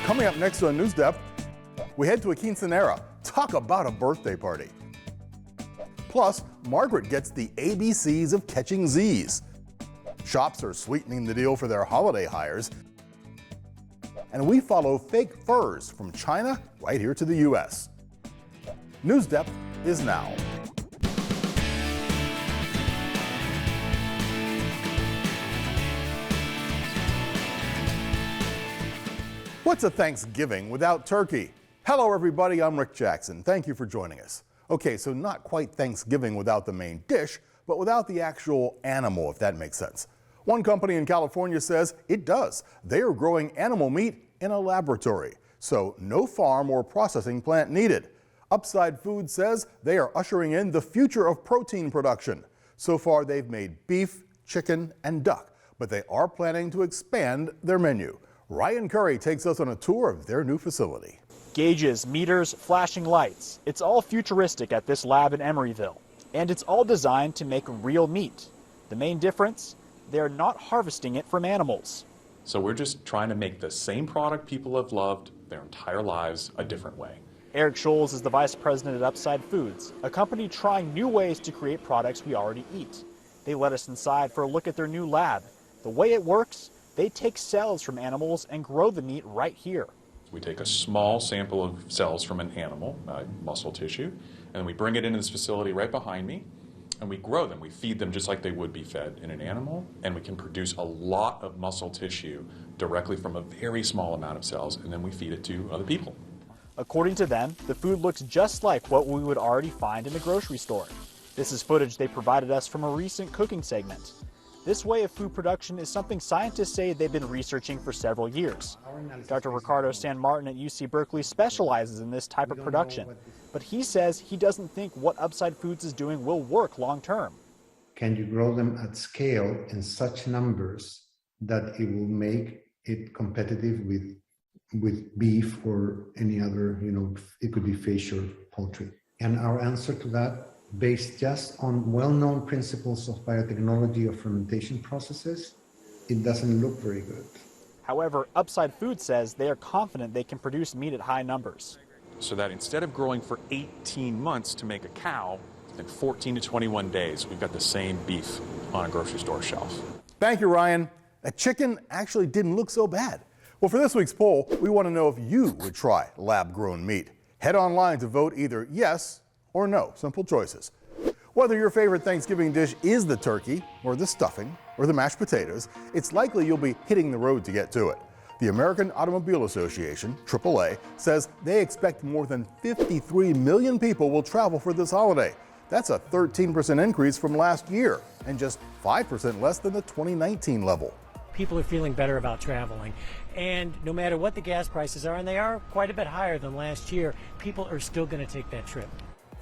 Coming up next on NewsDepth, we head to a quinceanera. Talk about a birthday party. Plus, Margaret gets the ABCs of catching Z's. Shops are sweetening the deal for their holiday hires. And we follow fake furs from China right here to the U.S. NewsDepth is now. What's a Thanksgiving without turkey? Hello everybody, I'm Rick Jackson. Thank you for joining us. Okay, so not quite Thanksgiving without the main dish, but without the actual animal, if that makes sense. One company in California says it does. They are growing animal meat in a laboratory, so no farm or processing plant needed. Upside Food says they are ushering in the future of protein production. So far they've made beef, chicken, and duck, but they are planning to expand their menu. Ryan Curry takes us on a tour of their new facility. Gauges, meters, flashing lights. It's all futuristic at this lab in Emeryville. And it's all designed to make real meat. The main difference? They're not harvesting it from animals. So we're just trying to make the same product people have loved their entire lives a different way. Eric Scholes is the vice president at Upside Foods, a company trying new ways to create products we already eat. They let us inside for a look at their new lab. The way it works? They take cells from animals and grow the meat right here. We take a small sample of cells from an animal, muscle tissue, and we bring it into this facility right behind me, and we grow them. We feed them just like they would be fed in an animal, and we can produce a lot of muscle tissue directly from a very small amount of cells, and then we feed it to other people. According to them, the food looks just like what we would already find in the grocery store. This is footage they provided us from a recent cooking segment. This way of food production is something scientists say they've been researching for several years. Dr. Ricardo San Martin at UC Berkeley specializes in this type of production, but he says he doesn't think what Upside Foods is doing will work long term. Can you grow them at scale in such numbers that it will make it competitive with beef or any other, it could be fish or poultry? And our answer to that, based just on well-known principles of biotechnology of fermentation processes, it doesn't look very good. However, Upside Foods says they are confident they can produce meat at high numbers. So that instead of growing for 18 months to make a cow, in 14 to 21 days, we've got the same beef on a grocery store shelf. Thank you, Ryan. A chicken actually didn't look so bad. Well, for this week's poll, we want to know if you would try lab-grown meat. Head online to vote either yes or no. Simple choices. Whether your favorite Thanksgiving dish is the turkey or the stuffing or the mashed potatoes, it's likely you'll be hitting the road to get to it. The American Automobile Association, AAA, says they expect more than 53 million people will travel for this holiday. That's a 13% increase from last year and just 5% less than the 2019 level. People are feeling better about traveling, and no matter what the gas prices are, and they are quite a bit higher than last year, people are still going to take that trip.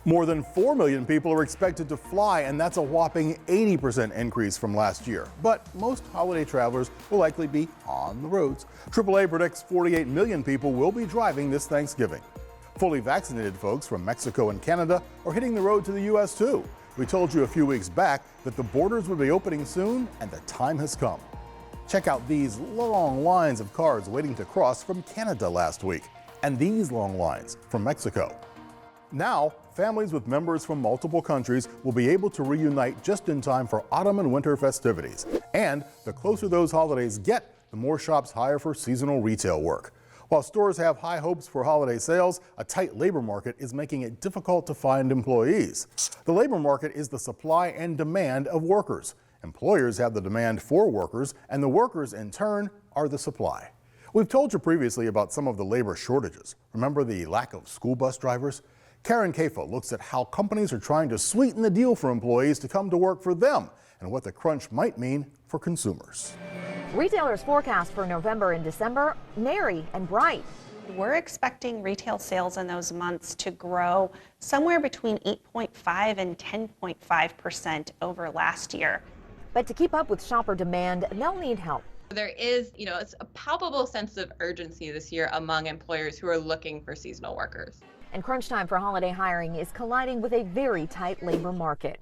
More than 4 million people are expected to fly, and that's a whopping 80% increase from last year. But most holiday travelers will likely be on the roads. AAA predicts 48 million people will be driving this Thanksgiving. Fully vaccinated folks from Mexico and Canada are hitting the road to the U.S. too. We told you a few weeks back that the borders would be opening soon, and the time has come. Check out these long lines of cars waiting to cross from Canada last week, and these long lines from Mexico. Now, families with members from multiple countries will be able to reunite just in time for autumn and winter festivities. And the closer those holidays get, the more shops hire for seasonal retail work. While stores have high hopes for holiday sales, a tight labor market is making it difficult to find employees. The labor market is the supply and demand of workers. Employers have the demand for workers, and the workers, in turn, are the supply. We've told you previously about some of the labor shortages. Remember the lack of school bus drivers? Karen Kafa looks at how companies are trying to sweeten the deal for employees to come to work for them and what the crunch might mean for consumers. Retailers' forecast for November and December, merry and bright. We're expecting retail sales in those months to grow somewhere between 8.5 and 10.5% over last year. But to keep up with shopper demand, they'll need help. There is, it's a palpable sense of urgency this year among employers who are looking for seasonal workers. And crunch time for holiday hiring is colliding with a very tight labor market.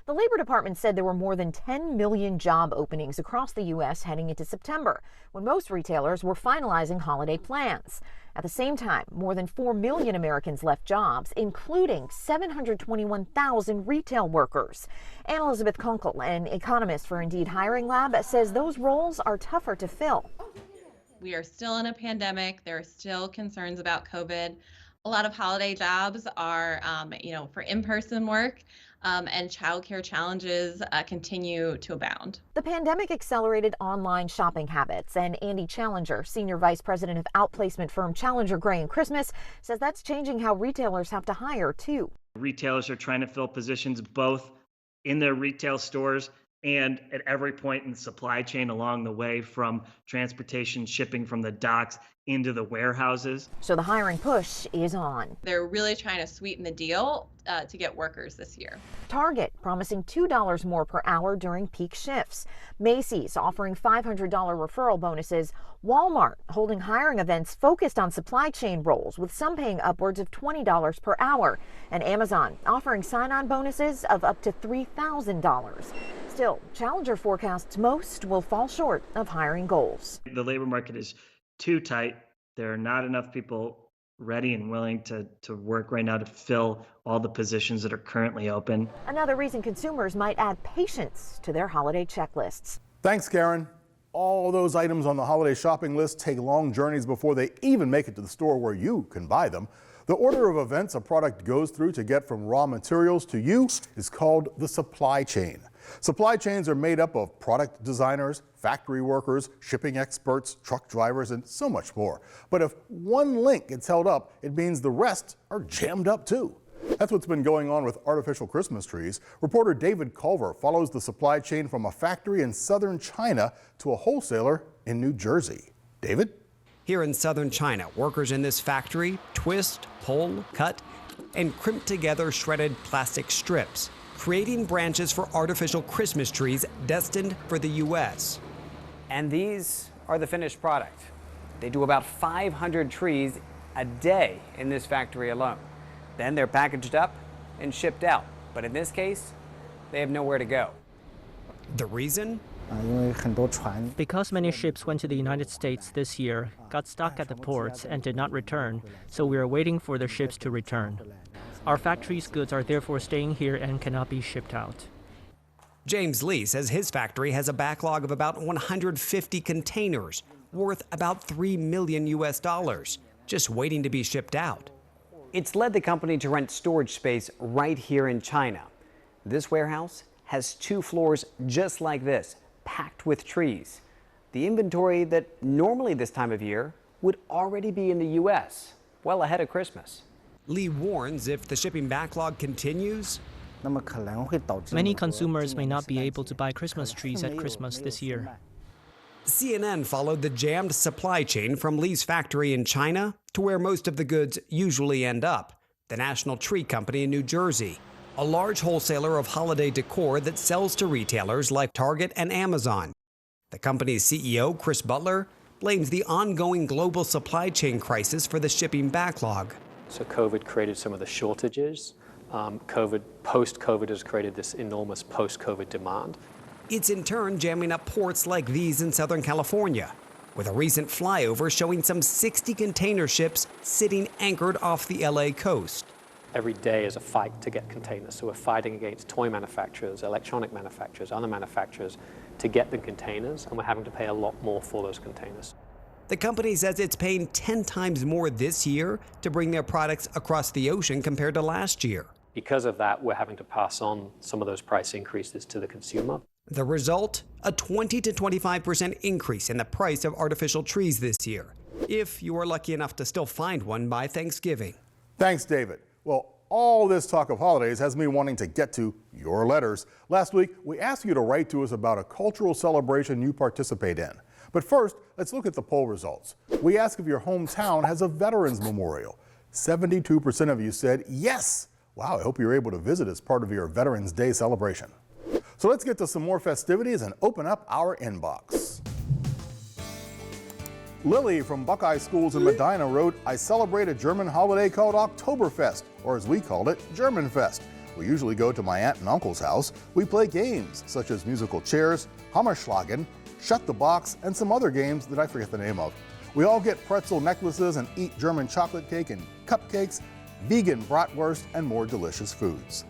The Labor Department said there were more than 10 million job openings across the U.S. heading into September, when most retailers were finalizing holiday plans. At the same time, more than 4 million Americans left jobs, including 721,000 retail workers. Ann Elizabeth Kunkel, an economist for Indeed Hiring Lab, says those roles are tougher to fill. We are still in a pandemic. There are still concerns about COVID. A lot of holiday jobs are, for in-person work, and childcare challenges continue to abound. The pandemic accelerated online shopping habits, and Andy Challenger, Senior Vice President of outplacement firm Challenger Gray & Christmas, says that's changing how retailers have to hire, too. Retailers are trying to fill positions both in their retail stores and at every point in the supply chain along the way, from transportation, shipping from the docks into the warehouses. So the hiring push is on. They're really trying to sweeten the deal to get workers this year. Target promising $2 more per hour during peak shifts. Macy's offering $500 referral bonuses. Walmart holding hiring events focused on supply chain roles, with some paying upwards of $20 per hour. And Amazon offering sign-on bonuses of up to $3,000. Still, Challenger forecasts most will fall short of hiring goals. The labor market is too tight. There are not enough people ready and willing to work right now to fill all the positions that are currently open. Another reason consumers might add patience to their holiday checklists. Thanks, Karen. All those items on the holiday shopping list take long journeys before they even make it to the store where you can buy them. The order of events a product goes through to get from raw materials to you is called the supply chain. Supply chains are made up of product designers, factory workers, shipping experts, truck drivers, and so much more. But if one link gets held up, it means the rest are jammed up too. That's what's been going on with artificial Christmas trees. Reporter David Culver follows the supply chain from a factory in southern China to a wholesaler in New Jersey. David? Here in southern China, workers in this factory twist, pull, cut, and crimp together shredded plastic strips, creating branches for artificial Christmas trees destined for the U.S. And these are the finished product. They do about 500 trees a day in this factory alone. Then they're packaged up and shipped out. But in this case, they have nowhere to go. The reason? Because many ships went to the United States this year, got stuck at the ports, and did not return, so we are waiting for the ships to return. Our factory's goods are therefore staying here and cannot be shipped out. James Lee says his factory has a backlog of about 150 containers worth about $3 million US, just waiting to be shipped out. It's led the company to rent storage space right here in China. This warehouse has 2 floors just like this, packed with trees. The inventory that normally this time of year would already be in the U.S., well ahead of Christmas. Lee warns if the shipping backlog continues, many consumers may not be able to buy Christmas trees at Christmas this year. CNN followed the jammed supply chain from Lee's factory in China to where most of the goods usually end up, the National Tree Company in New Jersey, a large wholesaler of holiday decor that sells to retailers like Target and Amazon. The company's CEO, Chris Butler, blames the ongoing global supply chain crisis for the shipping backlog. So COVID created some of the shortages. Post-COVID has created this enormous post-COVID demand. It's in turn jamming up ports like these in Southern California, with a recent flyover showing some 60 container ships sitting anchored off the LA coast. Every day is a fight to get containers. So we're fighting against toy manufacturers, electronic manufacturers, other manufacturers to get the containers, and we're having to pay a lot more for those containers. The company says it's paying 10 times more this year to bring their products across the ocean compared to last year. Because of that, we're having to pass on some of those price increases to the consumer. The result? A 20 to 25% increase in the price of artificial trees this year, if you are lucky enough to still find one by Thanksgiving. Thanks, David. Well, all this talk of holidays has me wanting to get to your letters. Last week, we asked you to write to us about a cultural celebration you participate in. But first, let's look at the poll results. We asked if your hometown has a Veterans Memorial. 72% of you said yes. Wow, I hope you're able to visit as part of your Veterans Day celebration. So let's get to some more festivities and open up our inbox. Lily from Buckeye Schools in Medina wrote, I celebrate a German holiday called Oktoberfest, or as we called it, Germanfest. We usually go to my aunt and uncle's house. We play games such as musical chairs, Hammerschlagen, Shut the Box, and some other games that I forget the name of. We all get pretzel necklaces and eat German chocolate cake and cupcakes, vegan bratwurst, and more delicious foods.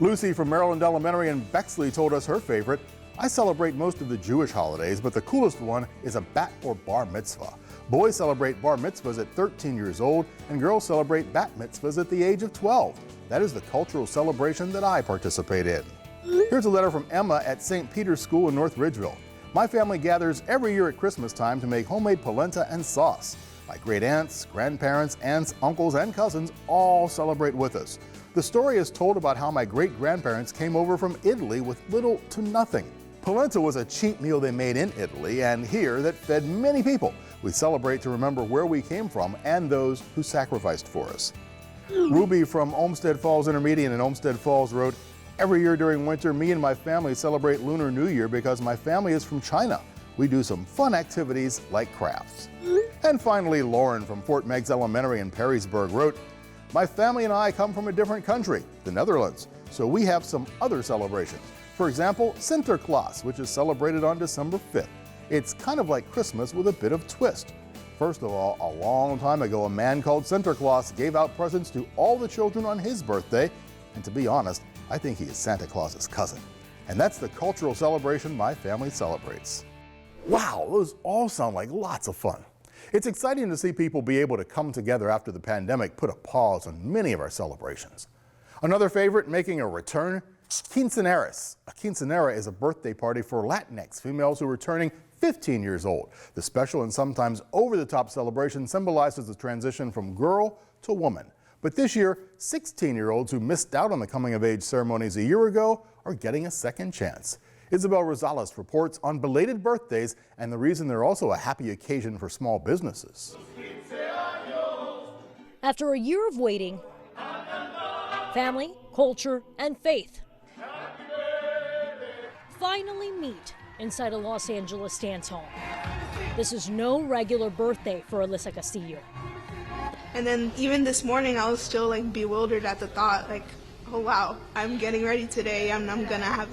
Lucy from Maryland Elementary in Bexley told us her favorite. I celebrate most of the Jewish holidays, but the coolest one is a bat or bar mitzvah. Boys celebrate bar mitzvahs at 13 years old, and girls celebrate bat mitzvahs at the age of 12. That is the cultural celebration that I participate in. Here's a letter from Emma at St. Peter's School in North Ridgeville. My family gathers every year at Christmas time to make homemade polenta and sauce. My great aunts, grandparents, aunts, uncles, and cousins all celebrate with us. The story is told about how my great-grandparents came over from Italy with little to nothing. Polenta was a cheap meal they made in Italy and here that fed many people. We celebrate to remember where we came from and those who sacrificed for us. Ruby from Olmsted Falls Intermediate in Olmsted Falls wrote, every year during winter, me and my family celebrate Lunar New Year because my family is from China. We do some fun activities like crafts. And finally, Lauren from Fort Meigs Elementary in Perrysburg wrote, my family and I come from a different country, the Netherlands, so we have some other celebrations. For example, Sinterklaas, which is celebrated on December 5th. It's kind of like Christmas with a bit of twist. First of all, a long time ago, a man called Sinterklaas gave out presents to all the children on his birthday, and to be honest, I think he is Santa Claus's cousin. And that's the cultural celebration my family celebrates. Wow, those all sound like lots of fun. It's exciting to see people be able to come together after the pandemic put a pause on many of our celebrations. Another favorite making a return, quinceaneras. A quinceanera is a birthday party for Latinx females who are turning 15 years old. The special and sometimes over-the-top celebration symbolizes the transition from girl to woman. But this year, 16-year-olds who missed out on the coming-of-age ceremonies a year ago are getting a second chance. Isabel Rosales reports on belated birthdays and the reason they're also a happy occasion for small businesses. After a year of waiting, family, culture, and faith finally meet inside a Los Angeles dance hall. This is no regular birthday for Alyssa Castillo. And then even this morning, I was still like bewildered at the thought, like, oh wow, I'm getting ready today, I'm gonna have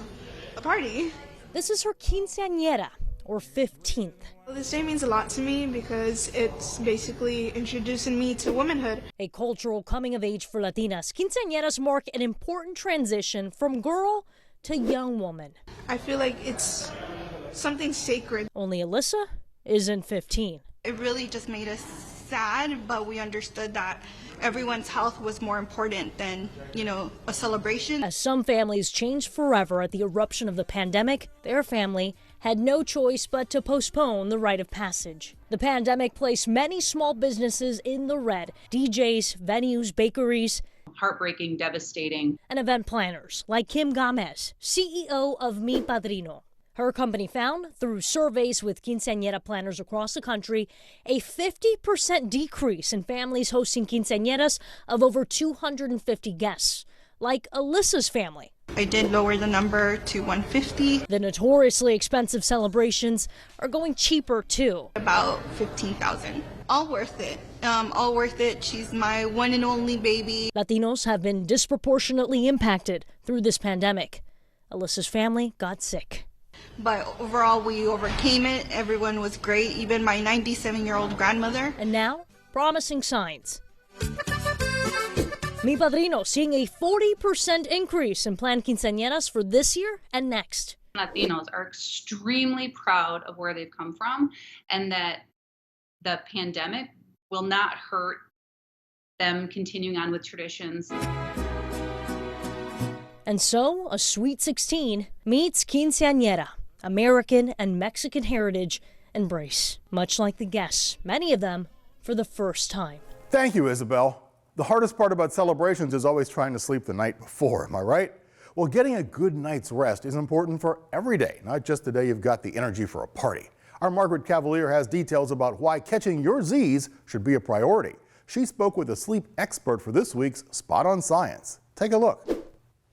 a party. This is her quinceañera, or 15th. Well, this day means a lot to me because it's basically introducing me to womanhood. A cultural coming of age for Latinas, quinceañeras mark an important transition from girl to young woman. I feel like it's something sacred. Only Alyssa isn't 15. It really just made us sad, but we understood that everyone's health was more important than, a celebration. As some families changed forever at the eruption of the pandemic, their family had no choice but to postpone the rite of passage. The pandemic placed many small businesses in the red. DJs, venues, bakeries. Heartbreaking, devastating. And event planners like Kim Gomez, CEO of Mi Padrino. Her company found, through surveys with quinceañera planners across the country, a 50% decrease in families hosting quinceañeras of over 250 guests, like Alyssa's family. I did lower the number to 150. The notoriously expensive celebrations are going cheaper, too. About $15,000. All worth it. All worth it. She's my one and only baby. Latinos have been disproportionately impacted through this pandemic. Alyssa's family got sick. But overall, we overcame it. Everyone was great, even my 97-year-old grandmother. And now, promising signs. Mi Padrino seeing a 40% increase in planned quinceañeras for this year and next. Latinos are extremely proud of where they've come from and that the pandemic will not hurt them continuing on with traditions. And so, a sweet 16 meets quinceañera. American and Mexican heritage embrace, much like the guests, many of them for the first time. Thank you, Isabel. The hardest part about celebrations is always trying to sleep the night before, am I right? Well, getting a good night's rest is important for every day, not just the day you've got the energy for a party. Our Margaret Cavalier has details about why catching your Z's should be a priority. She spoke with a sleep expert for this week's Spot on Science. Take a look.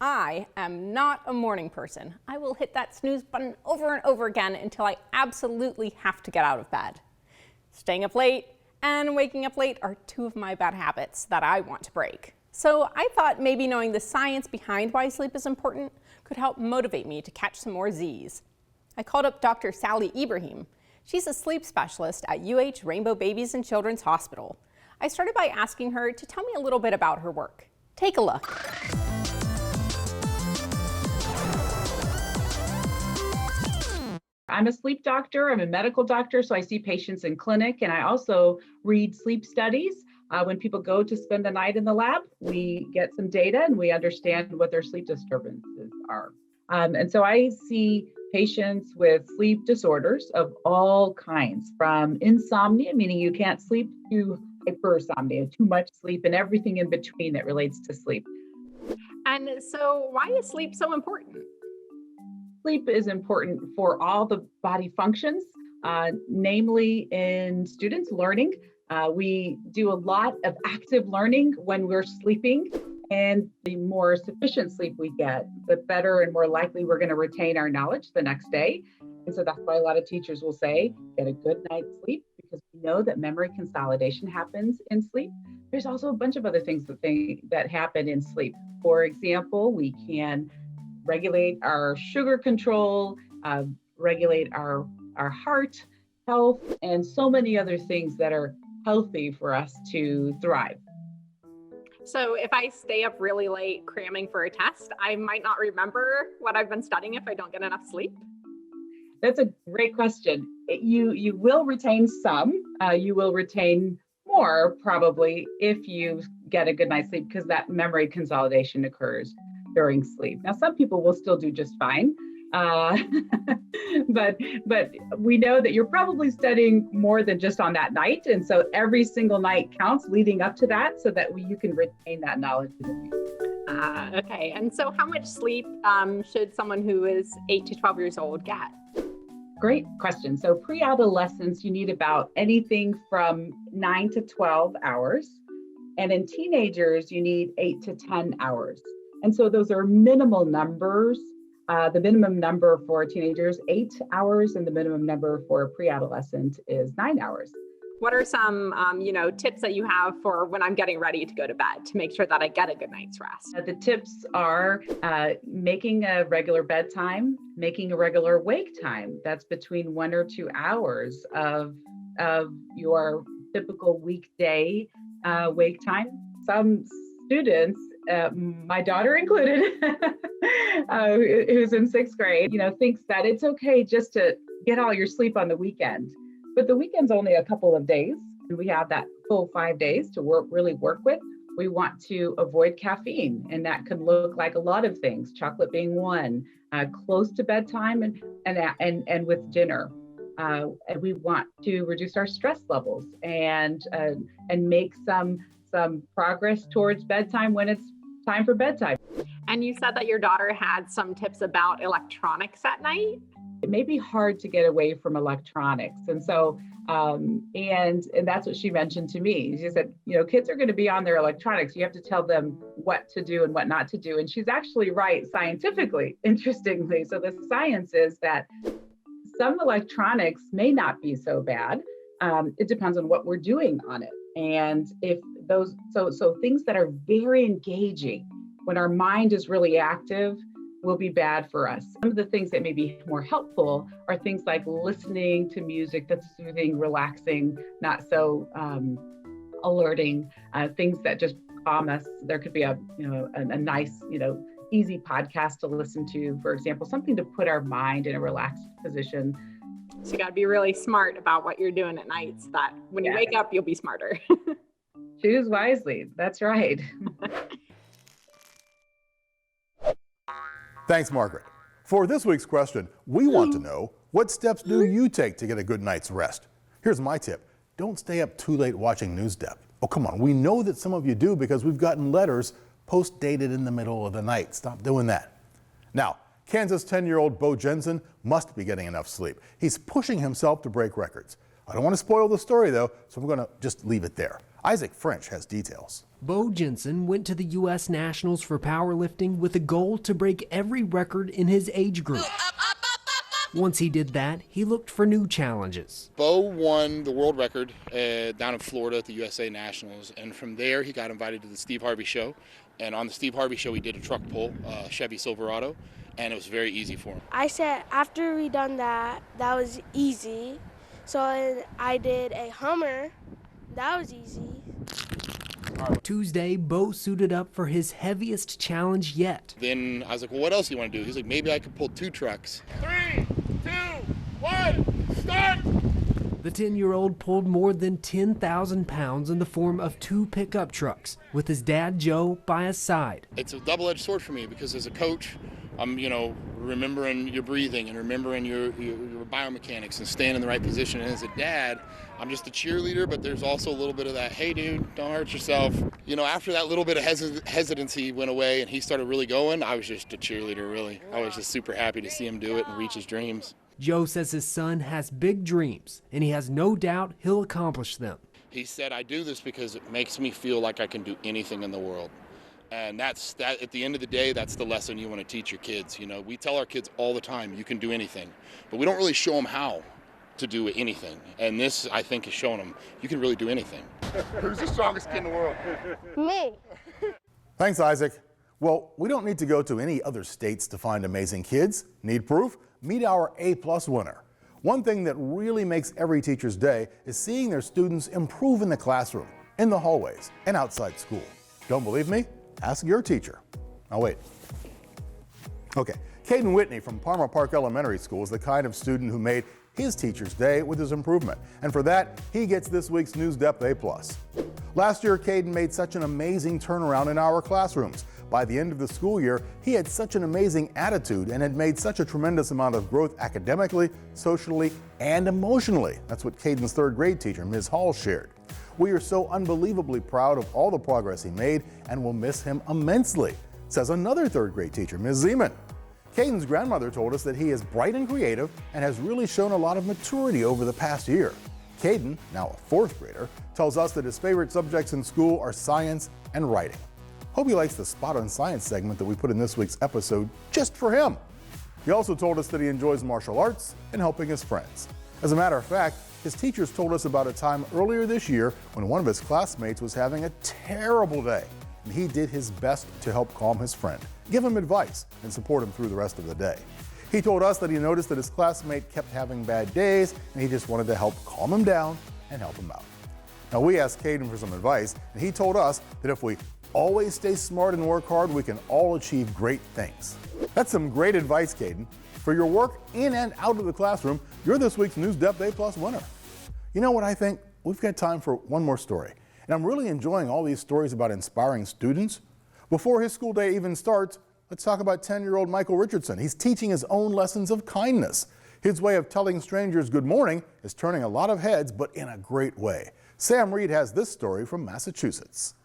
I am not a morning person. I will hit that snooze button over and over again until I absolutely have to get out of bed. Staying up late and waking up late are two of my bad habits that I want to break. So I thought maybe knowing the science behind why sleep is important could help motivate me to catch some more Z's. I called up Dr. Sally Ibrahim. She's a sleep specialist at UH Rainbow Babies and Children's Hospital. I started by asking her to tell me a little bit about her work. Take a look. I'm a sleep doctor. I'm a medical doctor, so I see patients in clinic, and I also read sleep studies. When people go to spend the night in the lab, we get some data and we understand what their sleep disturbances are. And so I see patients with sleep disorders of all kinds, from insomnia, meaning you can't sleep, to hypersomnia, too much sleep, and everything in between that relates to sleep. And so why is sleep so important? Sleep is important for all the body functions, namely in students learning. We do a lot of active learning when we're sleeping, and the more sufficient sleep we get, the better and more likely we're going to retain our knowledge the next day. And so that's why a lot of teachers will say, get a good night's sleep, because we know that memory consolidation happens in sleep. There's also a bunch of other things that happen in sleep. For example, we can regulate our sugar control, regulate our heart health, and so many other things that are healthy for us to thrive. So if I stay up really late cramming for a test, I might not remember what I've been studying if I don't get enough sleep? That's a great question. You will retain some, you will retain more probably if you get a good night's sleep, because that memory consolidation occurs during sleep. Now, some people will still do just fine, but we know that you're probably studying more than just on that night, and so every single night counts leading up to that, so that you can retain that knowledge in the future. Okay, and so how much sleep should someone who is 8 to 12 years old get? Great question. So pre-adolescence, you need about anything from 9 to 12 hours, and in teenagers, you need 8 to 10 hours. And so those are minimal numbers. The minimum number for teenagers, 8 hours, and the minimum number for a pre-adolescent is 9 hours. What are some, tips that you have for when I'm getting ready to go to bed to make sure that I get a good night's rest? The tips are making a regular bedtime, making a regular wake time. That's between 1 or 2 hours of your typical weekday wake time. Some students, my daughter included, who's in 6th grade, thinks that it's okay just to get all your sleep on the weekend. But the weekend's only a couple of days, and we have that full 5 days to really work with. We want to avoid caffeine, and that can look like a lot of things, chocolate being one, close to bedtime and with dinner. And we want to reduce our stress levels and make some progress towards bedtime when it's time for bedtime. And you said that your daughter had some tips about electronics at night. It may be hard to get away from electronics. And so, and that's what she mentioned to me. She said, kids are going to be on their electronics. You have to tell them what to do and what not to do. And she's actually right scientifically, interestingly. So the science is that some electronics may not be so bad. It depends on what we're doing on it. And if those, so things that are very engaging, when our mind is really active, will be bad for us. Some of the things that may be more helpful are things like listening to music that's soothing, relaxing, not so alerting, things that just calm us. There could be a nice, easy podcast to listen to, for example, something to put our mind in a relaxed position. So you got to be really smart about what you're doing at night so that when you wake up, you'll be smarter. Choose wisely. That's right. Thanks, Margaret. For this week's question, we want to know, what steps do you take to get a good night's rest? Here's my tip. Don't stay up too late watching NewsDepth. Oh, come on. We know that some of you do because we've gotten letters post-dated in the middle of the night. Stop doing that. Now, Kansas 10-year-old Beau Jensen must be getting enough sleep. He's pushing himself to break records. I don't want to spoil the story, though, so I'm going to just leave it there. Isaac French has details. Beau Jensen went to the U.S. Nationals for powerlifting with a goal to break every record in his age group. Once he did that, he looked for new challenges. Beau won the world record down in Florida at the USA Nationals, and from there he got invited to the Steve Harvey Show. And on the Steve Harvey Show, he did a truck pull, Chevy Silverado, and it was very easy for him. I said after we done that was easy. So I did a Hummer. That was easy. Tuesday, Beau suited up for his heaviest challenge yet. Then I was like, well, what else do you want to do? He's like, maybe I could pull 2 trucks. 3, 2, 1, start! The 10-year-old pulled more than 10,000 pounds in the form of 2 pickup trucks with his dad, Joe, by his side. It's a double-edged sword for me because as a coach, I'm, remembering your breathing and remembering your biomechanics and staying in the right position. And as a dad, I'm just a cheerleader, but there's also a little bit of that, hey, dude, don't hurt yourself. After that little bit of hesitancy went away and he started really going, I was just a cheerleader, really. I was just super happy to see him do it and reach his dreams. Joe says his son has big dreams, and he has no doubt he'll accomplish them. He said, I do this because it makes me feel like I can do anything in the world. And that's at the end of the day, that's the lesson you want to teach your kids. We tell our kids all the time, you can do anything, but we don't really show them how to do anything. And this, I think, is showing them you can really do anything. Who's the strongest kid in the world? Me. Thanks, Isaac. Well, we don't need to go to any other states to find amazing kids. Need proof? Meet our A+ winner. One thing that really makes every teacher's day is seeing their students improve in the classroom, in the hallways, and outside school. Don't believe me? Ask your teacher. Now wait. Okay, Caden Whitney from Palmer Park Elementary School is the kind of student who made his teacher's day with his improvement. And for that, he gets this week's NewsDepth A+. Last year, Caden made such an amazing turnaround in our classrooms. By the end of the school year, he had such an amazing attitude and had made such a tremendous amount of growth academically, socially, and emotionally. That's what Caden's 3rd grade teacher, Ms. Hall, shared. We are so unbelievably proud of all the progress he made and will miss him immensely, says another 3rd grade teacher, Ms. Zeman. Caden's grandmother told us that he is bright and creative and has really shown a lot of maturity over the past year. Caden, now a 4th grader, tells us that his favorite subjects in school are science and writing. Hope he likes the Spot on Science segment that we put in this week's episode just for him. He also told us that he enjoys martial arts and helping his friends. As a matter of fact, his teachers told us about a time earlier this year when one of his classmates was having a terrible day, and he did his best to help calm his friend, give him advice, and support him through the rest of the day. He told us that he noticed that his classmate kept having bad days, and he just wanted to help calm him down and help him out. Now, we asked Caden for some advice, and he told us that if we always stay smart and work hard, we can all achieve great things. That's some great advice, Caden. For your work in and out of the classroom, you're this week's NewsDepth A+ winner. You know what I think? We've got time for one more story. And I'm really enjoying all these stories about inspiring students. Before his school day even starts, let's talk about 10-year-old Michael Richardson. He's teaching his own lessons of kindness. His way of telling strangers good morning is turning a lot of heads, but in a great way. Sam Reed has this story from Massachusetts.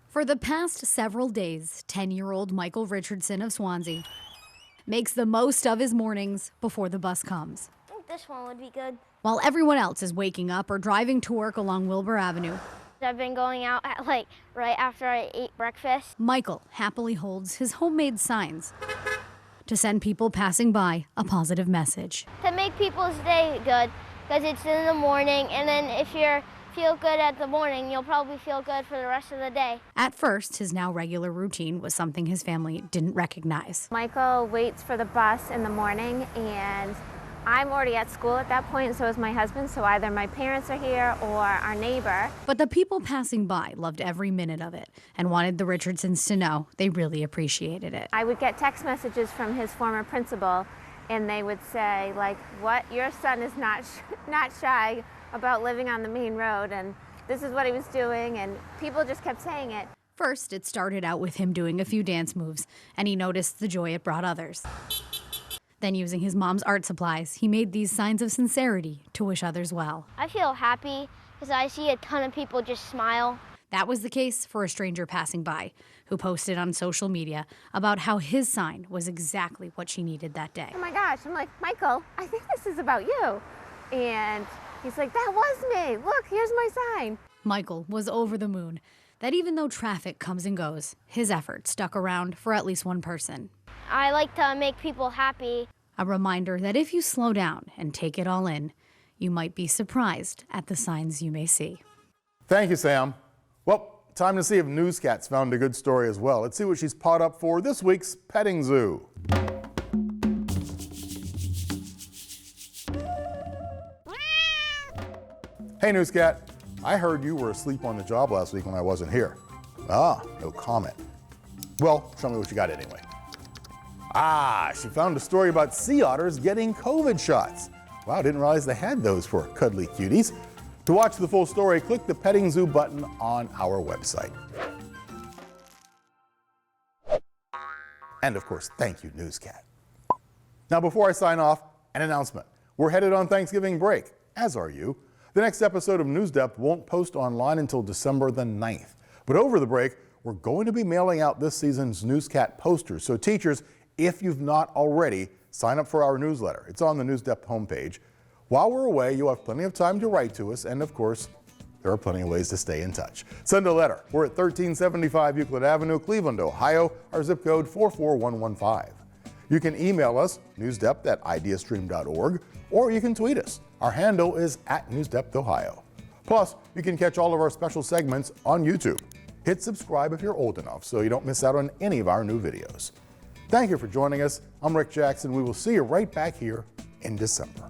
For the past several days, 10-year-old Michael Richardson of Swansea makes the most of his mornings before the bus comes. I think this one would be good. While everyone else is waking up or driving to work along Wilbur Avenue, I've been going out at right after I ate breakfast. Michael happily holds his homemade signs to send people passing by a positive message. To make people's day good, because it's in the morning, and then if you feel good at the morning, you'll probably feel good for the rest of the day. At first, his now regular routine was something his family didn't recognize. Michael waits for the bus in the morning, and I'm already at school at that point, and so is my husband, so either my parents are here or our neighbor. But the people passing by loved every minute of it and wanted the Richardsons to know they really appreciated it. I would get text messages from his former principal, and they would say, like, what, your son is not shy about living on the main road, and this is what he was doing, and people just kept saying it. First, it started out with him doing a few dance moves, and he noticed the joy it brought others. Then, using his mom's art supplies, he made these signs of sincerity to wish others well. I feel happy because I see a ton of people just smile. That was the case for a stranger passing by, who posted on social media about how his sign was exactly what she needed that day. Oh my gosh, I'm like, Michael, I think this is about you. And he's like, that was me. Look, here's my sign. Michael was over the moon that even though traffic comes and goes, his effort stuck around for at least one person. I like to make people happy. A reminder that if you slow down and take it all in, you might be surprised at the signs you may see. Thank you, Sam. Well, time to see if Newscat's found a good story as well. Let's see what she's caught up for this week's petting zoo. Hey, Newscat. I heard you were asleep on the job last week when I wasn't here. Ah, no comment. Well, show me what you got anyway. Ah, she found a story about sea otters getting COVID shots. Wow, didn't realize they had those for cuddly cuties. To watch the full story, click the Petting Zoo button on our website. And of course, thank you, Newscat. Now, before I sign off, an announcement. We're headed on Thanksgiving break, as are you. The next episode of NewsDepth won't post online until December the 9th. But over the break, we're going to be mailing out this season's Newscat posters. So teachers, if you've not already, sign up for our newsletter. It's on the NewsDepth homepage. While we're away, you'll have plenty of time to write to us, and of course, there are plenty of ways to stay in touch. Send a letter. We're at 1375 Euclid Avenue, Cleveland, Ohio. Our zip code 44115. You can email us, newsdepth@ideastream.org, or you can tweet us. Our handle is @NewsDepthOhio. Plus, you can catch all of our special segments on YouTube. Hit subscribe if you're old enough so you don't miss out on any of our new videos. Thank you for joining us. I'm Rick Jackson. We will see you right back here in December.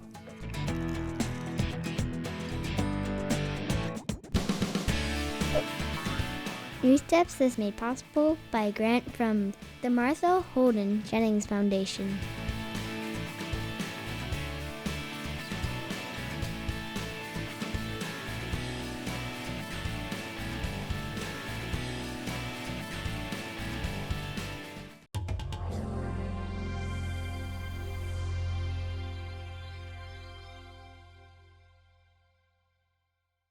NewsDepth is made possible by a grant from the Martha Holden Jennings Foundation.